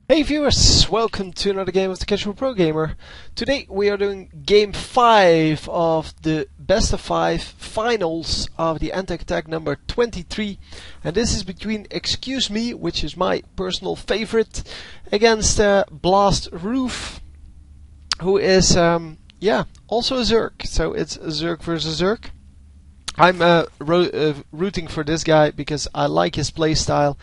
Hey viewers, welcome to another game of the Casual Pro Gamer. Today we are doing game 5 of the best of 5 finals of the Antec attack number 23, and this is between ExcuseMe, which is my personal favorite, against BlastRoof, who is also a Zerg. So it's a Zerg versus Zerg. I'm rooting for this guy because I like his playstyle.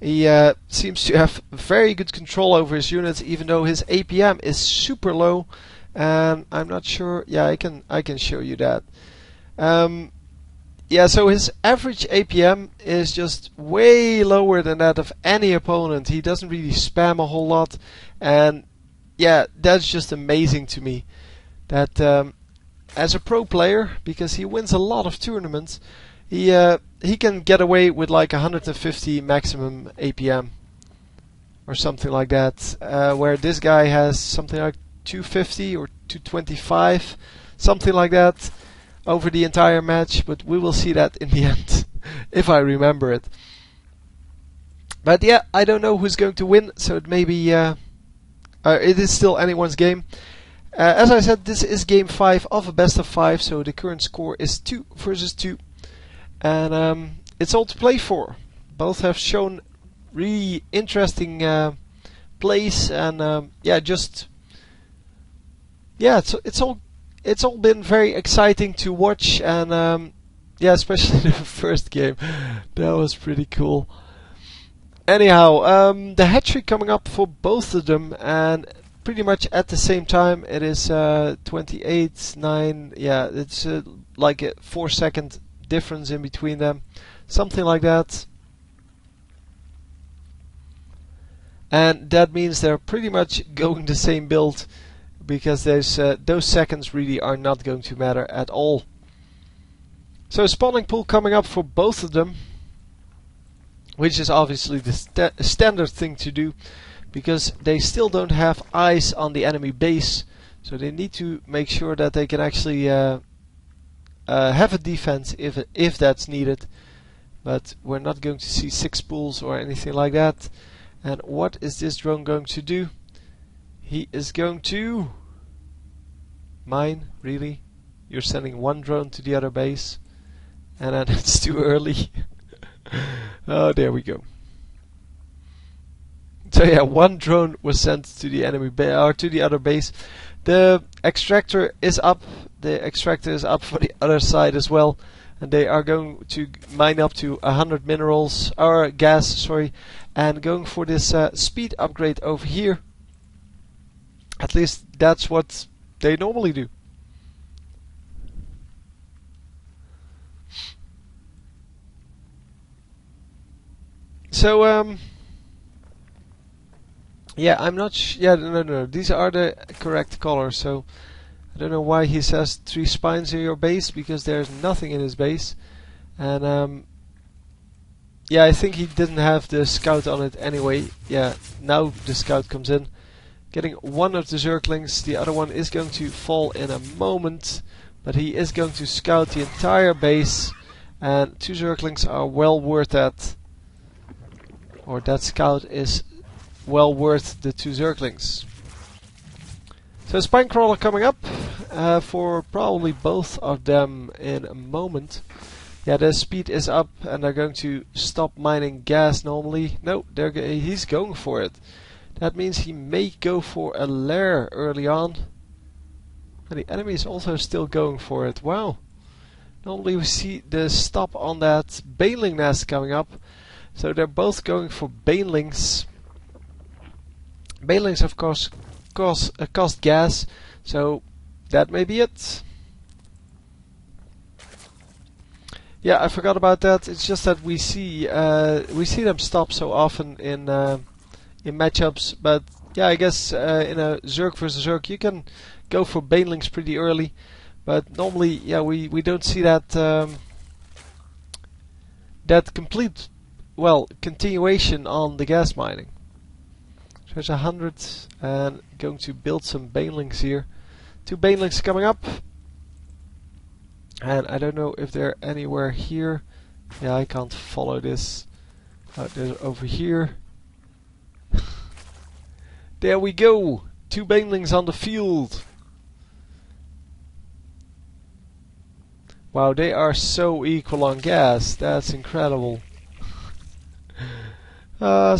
He seems to have very good control over his units, even though his APM is super low. And I'm not sure. Yeah, I can show you that. So his average APM is just way lower than that of any opponent. He doesn't really spam a whole lot, and yeah, that's just amazing to me. That as a pro player, because he wins a lot of tournaments, he can get away with like 150 maximum APM or something like that, where this guy has something like 250 or 225, something like that, over the entire match. But we will see that in the end, if I remember it. But yeah, I don't know who's going to win, so it may be it is still anyone's game. As I said, this is game 5 of a best of 5, so the current score is 2 versus 2. And it's all to play for. Both have shown really interesting plays, and it's all been very exciting to watch. And especially the first game, that was pretty cool. Anyhow, the hat trick coming up for both of them, and pretty much at the same time. It is 28-9. Yeah, it's like a 4-second difference in between them, something like that. And that means they're pretty much going the same build, because those seconds really are not going to matter at all. So spawning pool coming up for both of them, which is obviously the standard thing to do, because they still don't have eyes on the enemy base, so they need to make sure that they can actually have a defense if that's needed. But we're not going to see 6 pools or anything like that. And what is this drone going to do? He is going to mine. Really? You're sending one drone to the other base, and then it's too early. Oh, there we go. So yeah, one drone was sent to the enemy or to the other base. The extractor is up. The extractor is up for the other side as well, and they are going to mine up to 100 minerals or gas, sorry, and going for this speed upgrade over here. At least that's what they normally do. So yeah, I'm not no, these are the correct colors, so I don't know why he says 3 spines in your base, because there's nothing in his base. And I think he didn't have the scout on it anyway. Yeah, now the scout comes in, getting one of the Zerglings. The other one is going to fall in a moment, but he is going to scout the entire base, and 2 Zerglings are well worth that. Or that scout is well worth the 2 Zerglings. So Spinecrawler coming up for probably both of them in a moment. Yeah, their speed is up, and they're going to stop mining gas normally. No, he's going for it. That means he may go for a lair early on. And the enemy is also still going for it. Wow. Normally we see the stop on that baneling nest coming up. So they're both going for banelings. Banelings, of course, cost gas, so that may be it. Yeah, I forgot about that. It's just that we see them stop so often in matchups. But yeah, I guess in a Zerg versus Zerg you can go for banelings pretty early. But normally, yeah, we don't see that that complete continuation on the gas mining. There's 100, and going to build some banelings here. 2 banelings coming up, and I don't know if they're anywhere here. Yeah, I can't follow this. They're over here. There we go. 2 banelings on the field. Wow, they are so equal on gas. That's incredible. Yeah,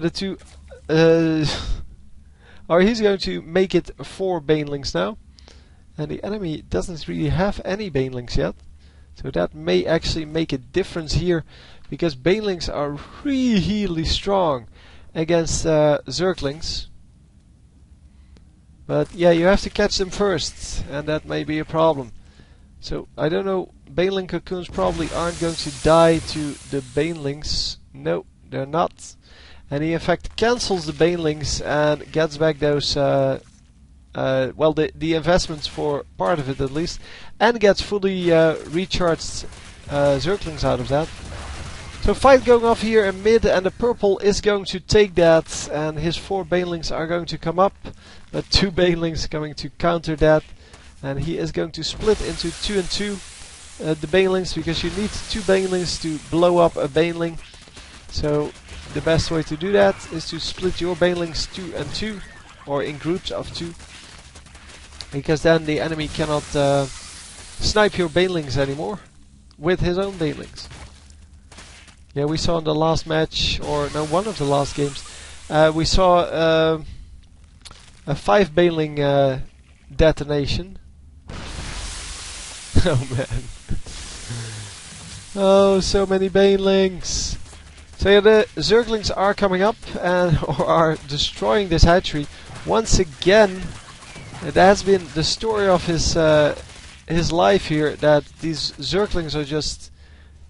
the two. He's going to make it 4 banelings now, and the enemy doesn't really have any banelings yet. So that may actually make a difference here, because banelings are really strong against Zerglings. But yeah, you have to catch them first, and that may be a problem. So I don't know, baneling cocoons probably aren't going to die to the banelings. No, they're not. And he in fact cancels the banelings and gets back those, well, the investments for part of it at least, and gets fully recharged Zerglings out of that. So fight going off here in mid, and the purple is going to take that, and his 4 banelings are going to come up, but 2 banelings coming to counter that, and he is going to split into 2 and 2 the banelings, because you need 2 banelings to blow up a baneling. So the best way to do that is to split your banelings 2 and 2, or in groups of 2, because then the enemy cannot snipe your banelings anymore with his own banelings. Yeah, we saw in the last match, or no, one of the last games, we saw a 5 baneling detonation. Oh man. Oh, so many banelings. So yeah, the Zerglings are coming up and or are destroying this hatchery once again. It has been the story of his life here, that these Zerglings are just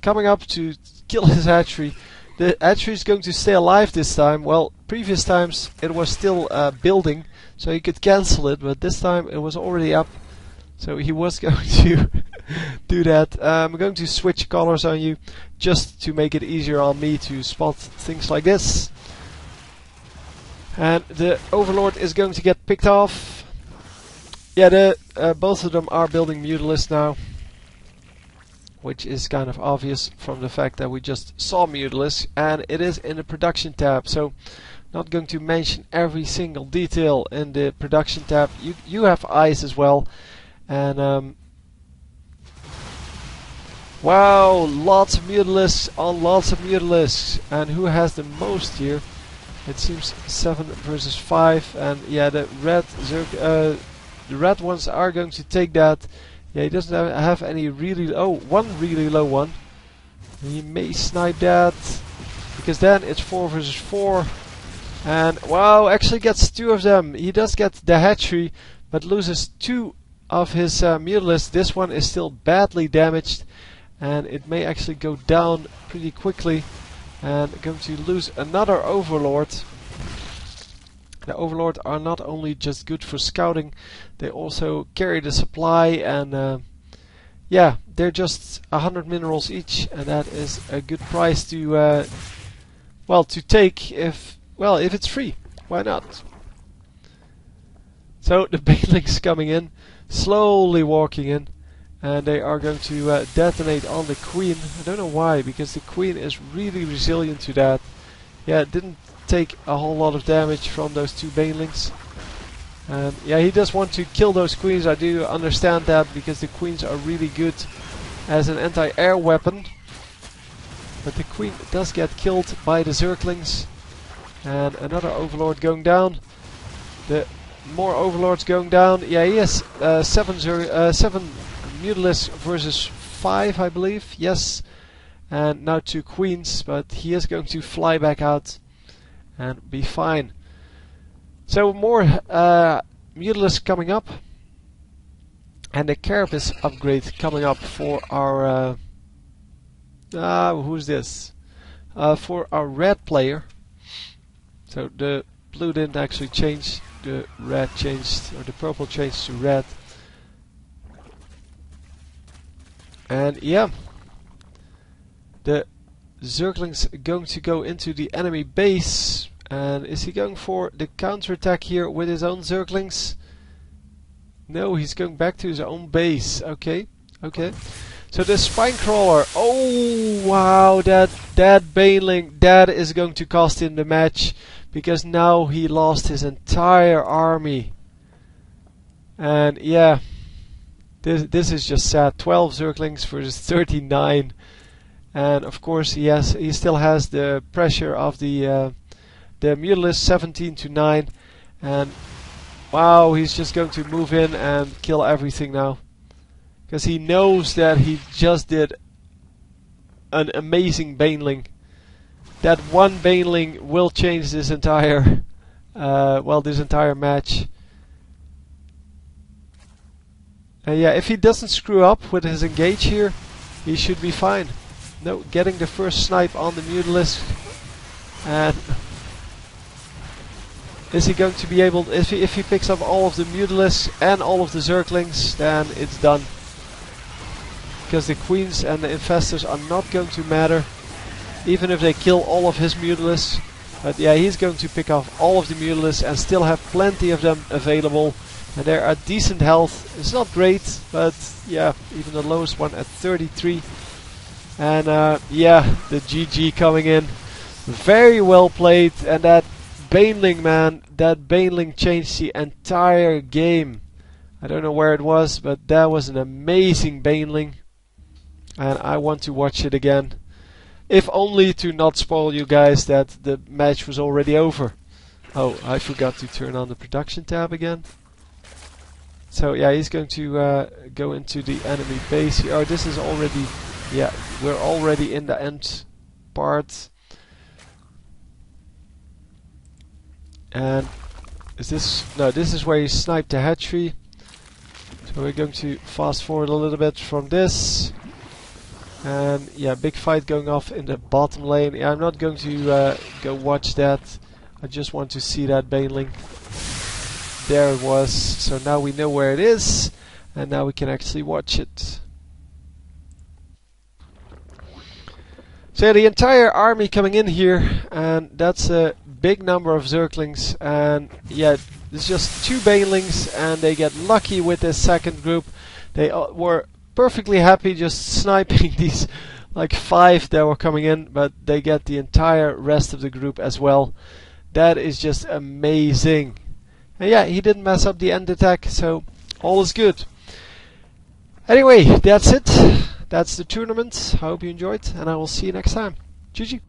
coming up to kill his hatchery. The hatchery is going to stay alive this time. Well, previous times it was still building, so he could cancel it, but this time it was already up, so he was going to do that. I'm going to switch colors on you just to make it easier on me to spot things like this. And the Overlord is going to get picked off. Yeah, both of them are building Mutalisks now, which is kind of obvious from the fact that we just saw Mutalisks, and it is in the production tab. So not going to mention every single detail in the production tab. You have eyes as well, and wow, lots of Mutalisks on lots of Mutalisks. And who has the most here? It seems 7 versus 5, and yeah, the red Zerg, the red ones are going to take that. Yeah, he doesn't have any really... Oh, one really low one. He may snipe that, because then it's 4 versus 4. And wow, actually gets 2 of them. He does get the hatchery, but loses 2 of his Mutalisks. This one is still badly damaged, and it may actually go down pretty quickly. And going to lose another Overlord. The Overlord are not only just good for scouting, they also carry the supply, and yeah, they're just 100 minerals each, and that is a good price to well, to take if it's free. Why not? So the banelings coming in, slowly walking in, and they are going to detonate on the Queen. I don't know why, because the Queen is really resilient to that. Yeah, it didn't take a whole lot of damage from those 2 banelings. And yeah, he does want to kill those Queens. I do understand that, because the Queens are really good as an anti-air weapon. But the Queen does get killed by the Zerglings. And another Overlord going down. The more Overlords going down. Yeah, he has 7 Mutalisks versus 5, I believe. Yes. And now 2 Queens, but he is going to fly back out and be fine. So more Mutalisks coming up, and the Carapace upgrade coming up for our who's this? For our red player. So the blue didn't actually change, the red changed, or the purple changed to red. And yeah, the Zerglings going to go into the enemy base. And is he going for the counterattack here with his own Zerglings? No, he's going back to his own base. Okay, okay. So the Spine Crawler. Oh wow, that baneling, that is going to cost him the match, because now he lost his entire army. And yeah, this is just sad. 12 Zerglings versus 39. And of course he still has the pressure of the Mutalisk 17-9. And wow, he's just going to move in and kill everything now. Because he knows that he just did an amazing Baneling. That one Baneling will change this entire, this entire match. Yeah, if he doesn't screw up with his engage here, he should be fine. No, getting the first snipe on the Mutalisk. And is he going to be able, if he picks up all of the Mutalisks and all of the Zerglings, then it's done. Because the Queens and the Infestors are not going to matter, even if they kill all of his Mutalisks. But yeah, he's going to pick off all of the Mutalisks and still have plenty of them available. And they are at decent health. It's not great, but yeah, even the lowest one at 33. And yeah, the GG coming in. Very well played. And that Baneling, man, that Baneling changed the entire game. I don't know where it was, but that was an amazing Baneling. And I want to watch it again. If only to not spoil you guys that the match was already over. Oh, I forgot to turn on the production tab again. So yeah, he's going to go into the enemy base here. Oh, this is already, yeah, we're already in the end part. And is this, no, this is where he sniped the hatchery. So we're going to fast forward a little bit from this. And yeah, big fight going off in the bottom lane. Yeah, I'm not going to go watch that. I just want to see that Baneling. There it was. So now we know where it is, and now we can actually watch it. So yeah, the entire army coming in here, and that's a big number of Zerglings. And yeah, it's just 2 Banelings, and they get lucky with this second group. They were perfectly happy just sniping these like 5 that were coming in, but they get the entire rest of the group as well. That is just amazing. And yeah, he didn't mess up the end attack, so all is good. Anyway, that's it. That's the tournament. I hope you enjoyed, and I will see you next time. GG.